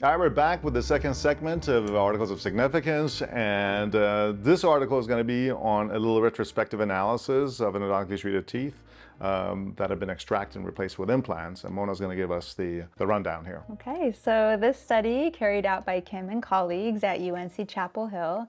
All right, we're back with the second segment of Articles of Significance, and this article is going to be on a little retrospective analysis of endodontically treated teeth that have been extracted and replaced with implants, and Mona's going to give us the rundown here. Okay, so this study, carried out by Kim and colleagues at UNC Chapel Hill,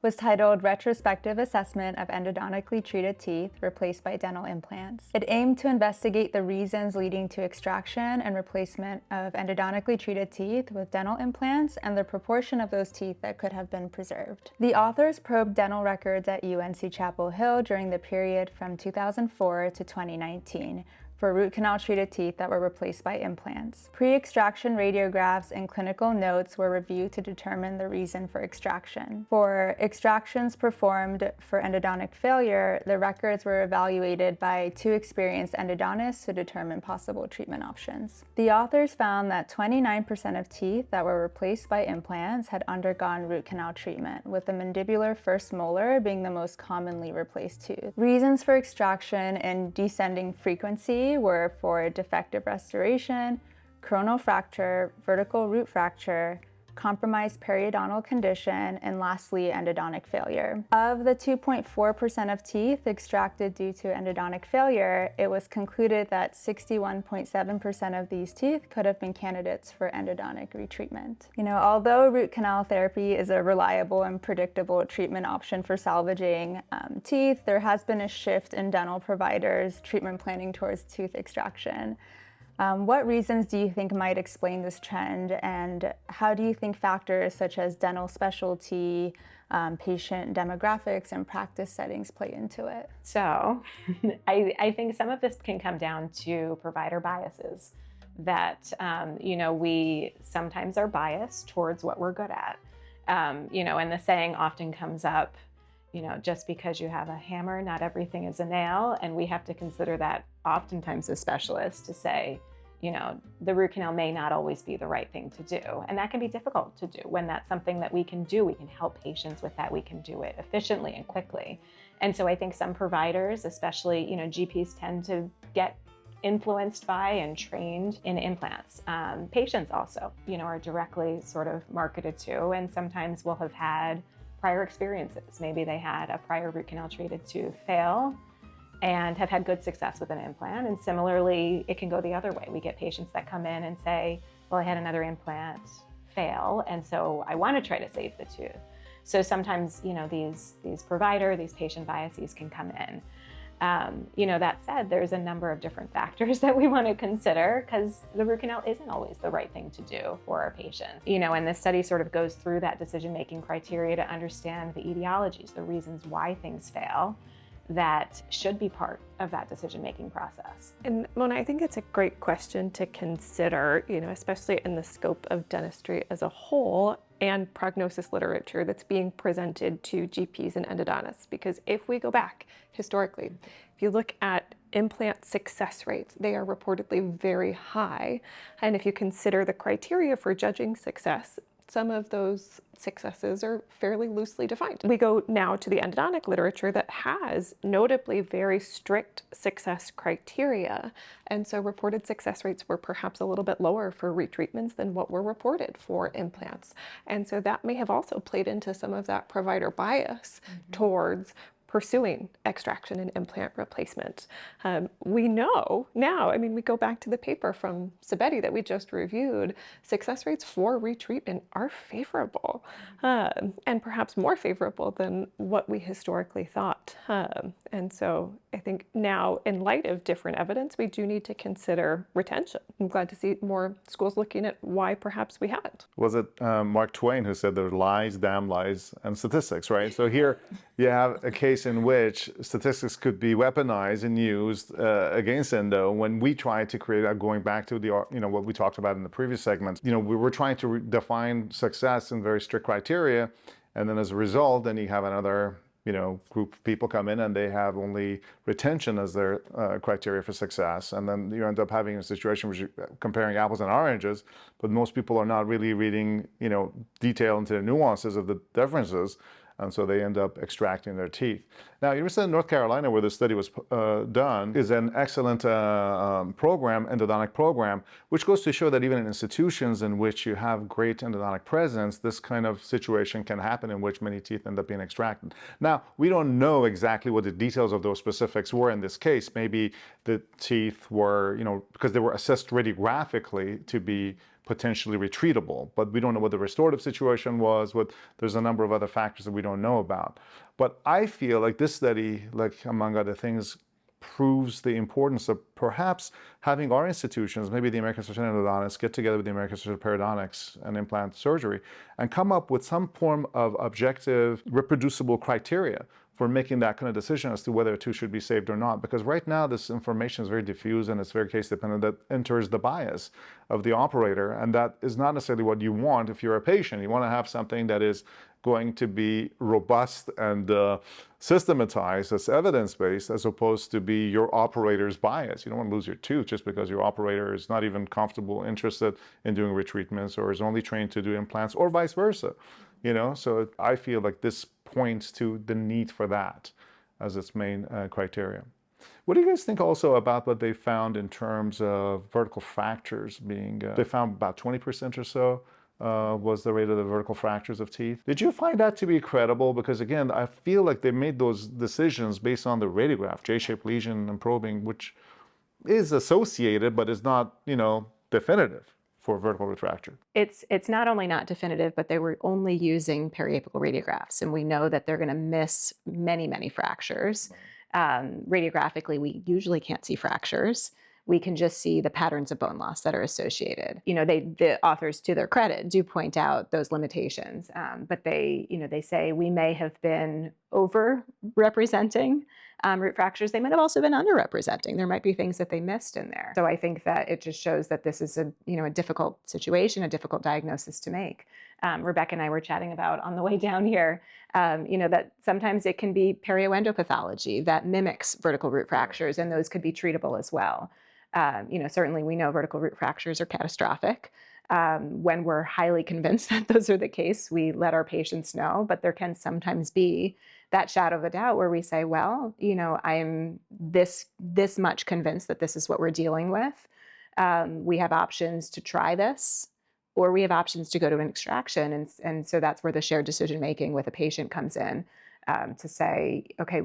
was titled Retrospective Assessment of Endodontically Treated Teeth Replaced by Dental Implants. It aimed to investigate the reasons leading to extraction and replacement of endodontically treated teeth with dental implants and the proportion of those teeth that could have been preserved. The authors probed dental records at UNC Chapel Hill during the period from 2004 to 2019, for root canal treated teeth that were replaced by implants. Pre-extraction radiographs and clinical notes were reviewed to determine the reason for extraction. For extractions performed for endodontic failure, the records were evaluated by 2 experienced endodontists to determine possible treatment options. The authors found that 29% of teeth that were replaced by implants had undergone root canal treatment, with the mandibular first molar being the most commonly replaced tooth. Reasons for extraction and descending frequency were for defective restoration, coronal fracture, vertical root fracture, compromised periodontal condition, and lastly, endodontic failure. Of the 2.4% of teeth extracted due to endodontic failure, it was concluded that 61.7% of these teeth could have been candidates for endodontic retreatment. Although root canal therapy is a reliable and predictable treatment option for salvaging teeth, there has been a shift in dental providers' treatment planning towards tooth extraction. What reasons do you think might explain this trend, and how do you think factors such as dental specialty, patient demographics, and practice settings play into it? So I think some of this can come down to provider biases that, we sometimes are biased towards what we're good at. And the saying often comes up, just because you have a hammer, not everything is a nail. And we have to consider that oftentimes as specialists to say, the root canal may not always be the right thing to do. And that can be difficult to do. When that's something that we can do, we can help patients with that, we can do it efficiently and quickly. And so I think some providers, especially, GPs, tend to get influenced by and trained in implants. Patients also, are directly sort of marketed to, and sometimes will have had prior experiences. Maybe they had a prior root canal treated tooth fail and have had good success with an implant. And similarly, it can go the other way. We get patients that come in and say, well, I had another implant fail, and so I want to try to save the tooth. So sometimes, these patient biases can come in. That said, there's a number of different factors that we want to consider, because the root canal isn't always the right thing to do for our patients. And this study sort of goes through that decision-making criteria to understand the etiologies, the reasons why things fail, that should be part of that decision-making process. And Mona, I think it's a great question to consider, especially in the scope of dentistry as a whole and prognosis literature that's being presented to GPs and endodontists. Because if we go back historically, if you look at implant success rates, they are reportedly very high. And if you consider the criteria for judging success, some of those successes are fairly loosely defined. We go now to the endodontic literature that has notably very strict success criteria. And so reported success rates were perhaps a little bit lower for retreatments than what were reported for implants. And so that may have also played into some of that provider bias towards pursuing extraction and implant replacement. We know now, we go back to the paper from Sabetti that we just reviewed, success rates for retreatment are favorable, and perhaps more favorable than what we historically thought. And so I think now, in light of different evidence, we do need to consider retention. I'm glad to see more schools looking at why perhaps we haven't. Was it Mark Twain who said there's lies, damn lies, and statistics, right? So here you have a case in which statistics could be weaponized and used against endo. When we try to create, going back to the what we talked about in the previous segment, we were trying to define success in very strict criteria, and then as a result, then you have another group of people come in and they have only retention as their criteria for success. And then you end up having a situation where you're comparing apples and oranges, but most people are not really reading, detail into the nuances of the differences. and so they end up extracting their teeth. Now, University of North Carolina, where this study was done, is an excellent program, endodontic program, which goes to show that even in institutions in which you have great endodontic presence, this kind of situation can happen in which many teeth end up being extracted. Now, we don't know exactly what the details of those specifics were in this case. Maybe the teeth were, because they were assessed radiographically to be potentially retreatable, but we don't know what the restorative situation was. There's a number of other factors that we don't know about. But I feel like this study, like among other things, proves the importance of perhaps having our institutions, maybe the American Association of Endodontists, get together with the American Association of Periodontics and Implant Surgery and come up with some form of objective, reproducible criteria for making that kind of decision as to whether a tooth should be saved or not. Because right now this information is very diffuse and it's very case dependent. That enters the bias of the operator, and that is not necessarily what you want if you're a patient. You want to have something that is going to be robust and systematized, that's evidence-based, as opposed to be your operator's bias. You don't want to lose your tooth just because your operator is not even comfortable, interested in doing retreatments, or is only trained to do implants, or vice versa. So I feel like this points to the need for that as its main criteria. What do you guys think also about what they found in terms of vertical fractures being, they found about 20% or so was the rate of the vertical fractures of teeth. Did you find that to be credible? Because again, I feel like they made those decisions based on the radiograph, J-shaped lesion and probing, which is associated, but is not, definitive for vertical retracture. It's not only not definitive, but they were only using periapical radiographs, and we know that they're going to miss many, many fractures. Radiographically, we usually can't see fractures. We can just see the patterns of bone loss that are associated. The authors, to their credit, do point out those limitations, but they say we may have been over-representing root fractures. They might have also been underrepresenting. There might be things that they missed in there. So I think that it just shows that this is a difficult situation, a difficult diagnosis to make. Rebecca and I were chatting about on the way down here, that sometimes it can be perioendopathology that mimics vertical root fractures, and those could be treatable as well. Certainly we know vertical root fractures are catastrophic. When we're highly convinced that those are the case, we let our patients know, but there can sometimes be that shadow of a doubt where we say, well, I'm this much convinced that this is what we're dealing with. We have options to try this, or we have options to go to an extraction. And so that's where the shared decision-making with a patient comes in, to say, okay,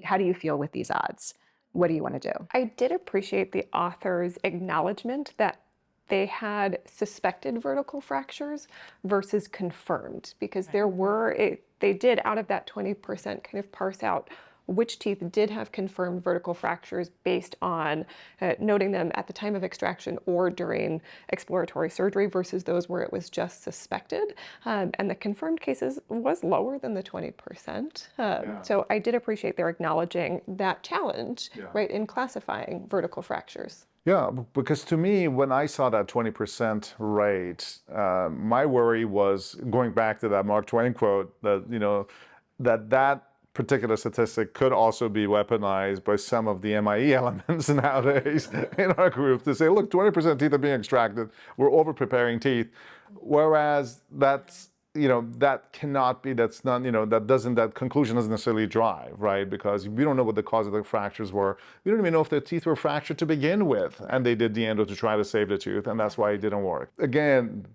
how do you feel with these odds? What do you want to do? I did appreciate the author's acknowledgement that they had suspected vertical fractures versus confirmed, because they did, out of that 20%, kind of parse out which teeth did have confirmed vertical fractures based on noting them at the time of extraction or during exploratory surgery versus those where it was just suspected. And the confirmed cases was lower than the 20%. So I did appreciate their acknowledging that challenge, right, in classifying vertical fractures. Yeah, because to me, when I saw that 20% rate, my worry was, going back to that Mark Twain quote, that, that particular statistic could also be weaponized by some of the MIE elements nowadays in our group to say, look, 20% of teeth are being extracted, we're over-preparing teeth, whereas that's, that cannot be, that's not, that conclusion doesn't necessarily drive, right? Because we don't know what the cause of the fractures were. We don't even know if the teeth were fractured to begin with, and they did the endo to try to save the tooth, and that's why it didn't work. Again,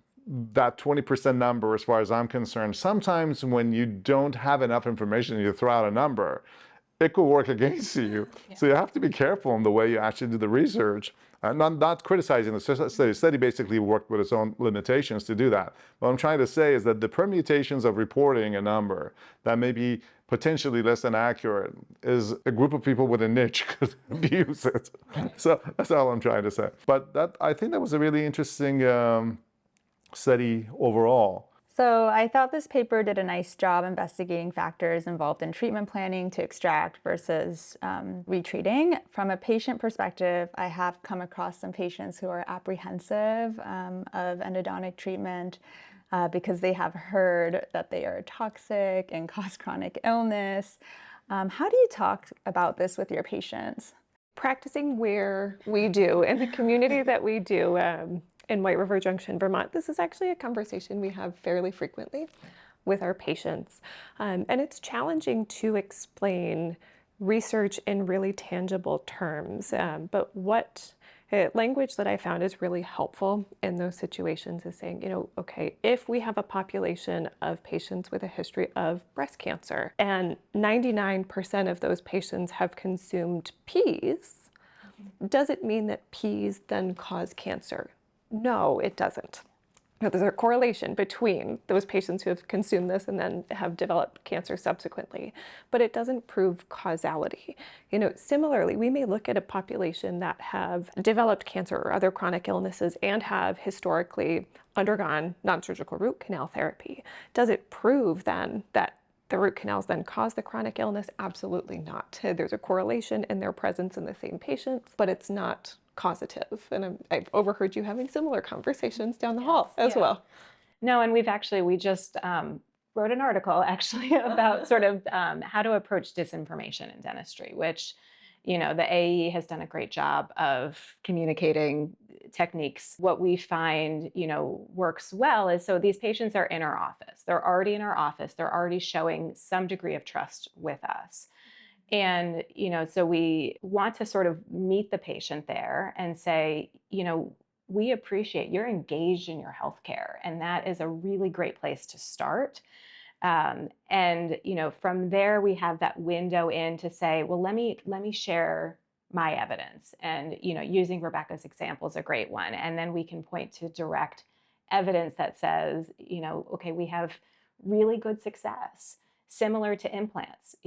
that 20% number, as far as I'm concerned, sometimes when you don't have enough information and you throw out a number, it could work against you. Yeah. So you have to be careful in the way you actually do the research. Not criticizing the study. The study basically worked with its own limitations to do that. What I'm trying to say is that the permutations of reporting a number that may be potentially less than accurate is a group of people with a niche could abuse it. So that's all I'm trying to say. But I think that was a really interesting study overall. So I thought this paper did a nice job investigating factors involved in treatment planning to extract versus retreating. From a patient perspective, I have come across some patients who are apprehensive of endodontic treatment because they have heard that they are toxic and cause chronic illness. How do you talk about this with your patients? Practicing where we do, in the community that we do, in White River Junction, Vermont, this is actually a conversation we have fairly frequently. with our patients. And it's challenging to explain research in really tangible terms. But what language that I found is really helpful in those situations is saying, okay, if we have a population of patients with a history of breast cancer and 99% of those patients have consumed peas, does it mean that peas then cause cancer? No, it doesn't. There's a correlation between those patients who have consumed this and then have developed cancer subsequently, but it doesn't prove causality. Similarly, we may look at a population that have developed cancer or other chronic illnesses and have historically undergone non-surgical root canal therapy. Does it prove then that the root canals then cause the chronic illness? Absolutely not. There's a correlation in their presence in the same patients, but it's not causative. And I've overheard you having similar conversations down the hall as well. No, and we just wrote an article actually about sort of how to approach disinformation in dentistry, which, the AE has done a great job of communicating techniques. What we find, works well is, so these patients are in our office. They're already in our office. They're already showing some degree of trust with us. And, so we want to sort of meet the patient there and say, we appreciate you're engaged in your healthcare, and that is a really great place to start. And, from there we have that window in to say, well, let me share my evidence. And, using Rebecca's example is a great one. And then we can point to direct evidence that says, okay, we have really good success. Similar to implants,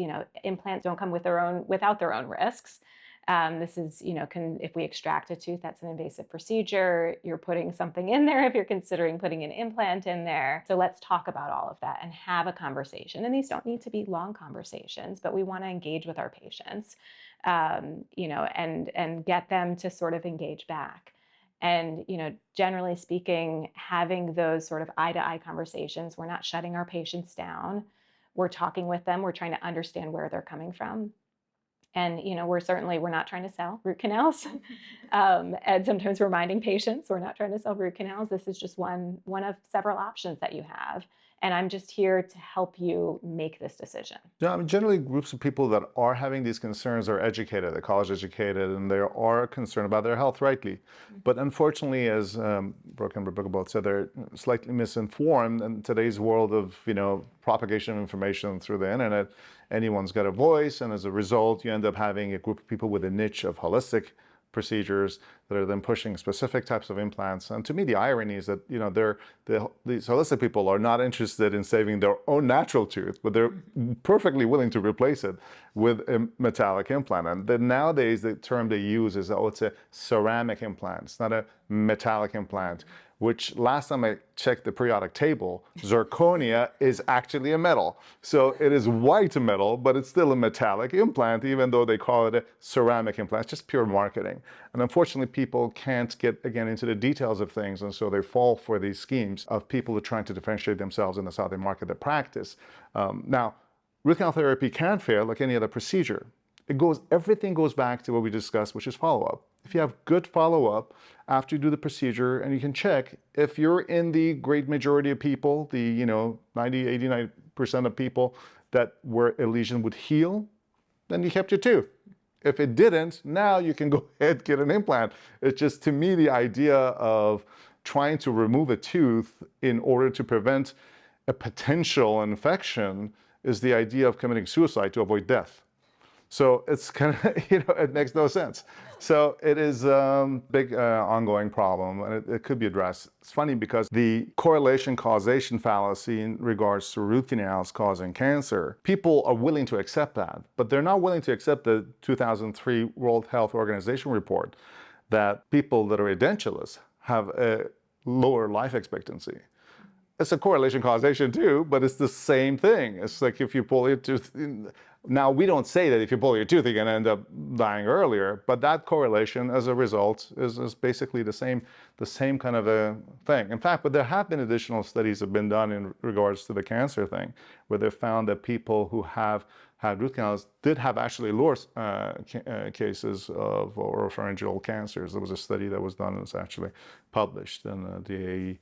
implants don't come without their own risks. This is, if we extract a tooth, that's an invasive procedure. You're putting something in there if you're considering putting an implant in there. So let's talk about all of that and have a conversation. And these don't need to be long conversations, but we want to engage with our patients, and get them to sort of engage back. And, generally speaking, having those sort of eye-to-eye conversations, we're not shutting our patients down. We're talking with them. We're trying to understand where they're coming from. And, we're not trying to sell root canals. And sometimes reminding patients, we're not trying to sell root canals. This is just one of several options that you have. And I'm just here to help you make this decision. Yeah, generally groups of people that are having these concerns are educated, they're college educated, and they are concerned about their health rightly. But unfortunately, as Brooke and Rebecca both said, they're slightly misinformed in today's world of, propagation of information through the internet. Anyone's got a voice, and as a result, you end up having a group of people with a niche of holistic procedures that are then pushing specific types of implants. And to me, the irony is that, these holistic people are not interested in saving their own natural tooth, but they're perfectly willing to replace it with a metallic implant. And then nowadays, the term they use is, it's a ceramic implant. It's not a metallic implant, which last time I checked the periodic table, zirconia is actually a metal. So it is white metal, but it's still a metallic implant, even though they call it a ceramic implant. It's just pure marketing. And unfortunately, people can't get, again, into the details of things. And so they fall for these schemes of people who are trying to differentiate themselves in the how they market their practice. Now, root canal therapy can fail like any other procedure. Everything goes back to what we discussed, which is follow-up. If you have good follow-up after you do the procedure, and you can check if you're in the great majority of people, the 89% of people that where a lesion would heal, then you kept your tooth. If it didn't, now you can go ahead and get an implant. It's just, to me, the idea of trying to remove a tooth in order to prevent a potential infection is the idea of committing suicide to avoid death. So it's kind of, it makes no sense. So it is a big ongoing problem, and it could be addressed. It's funny because the correlation causation fallacy in regards to root canals causing cancer, people are willing to accept that, but they're not willing to accept the 2003 World Health Organization report that people that are edentulous have a lower life expectancy. It's a correlation causation too, but it's the same thing. It's like if you pull your tooth. Now, we don't say that if you pull your tooth, you're going to end up dying earlier, but that correlation as a result is basically the same kind of a thing. In fact, but there have been additional studies that have been done in regards to the cancer thing, where they found that people who have had root canals did have actually lower cases of oropharyngeal cancers. There was a study that was done, and it's actually published in the AE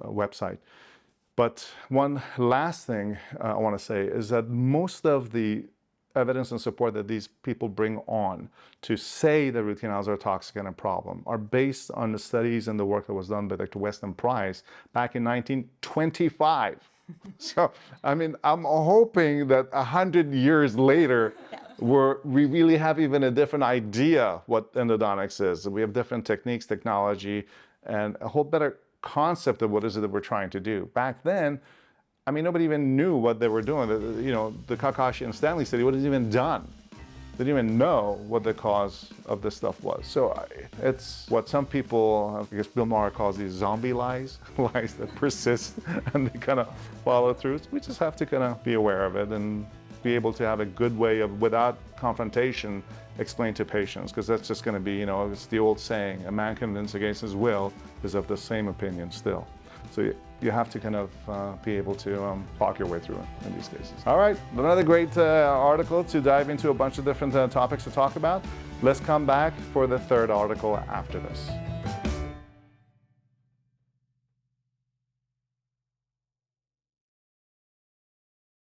website. But one last thing I want to say is that most of the evidence and support that these people bring on to say that root canals are toxic and a problem are based on the studies and the work that was done by Dr. Weston Price back in 1925. So, I mean, I'm hoping that 100 years later, we really have even a different idea what endodontics is. We have different techniques, technology, and a whole better concept of what is it that we're trying to do. Back then, I mean, nobody even knew what they were doing. You know, the Kakashi and Stanley study wasn't even done. They didn't even know what the cause of this stuff was. So it's what some people, I guess Bill Maher calls these zombie lies, lies that persist and they kind of follow through. So we just have to kind of be aware of it and be able to have a good way of, without confrontation, explain to patients, because that's just going to be, you know, it's the old saying, a man convinced against his will is of the same opinion still. So you have to kind of be able to talk your way through it in these cases. All right, another great article to dive into a bunch of different topics to talk about. Let's come back for the third article after this.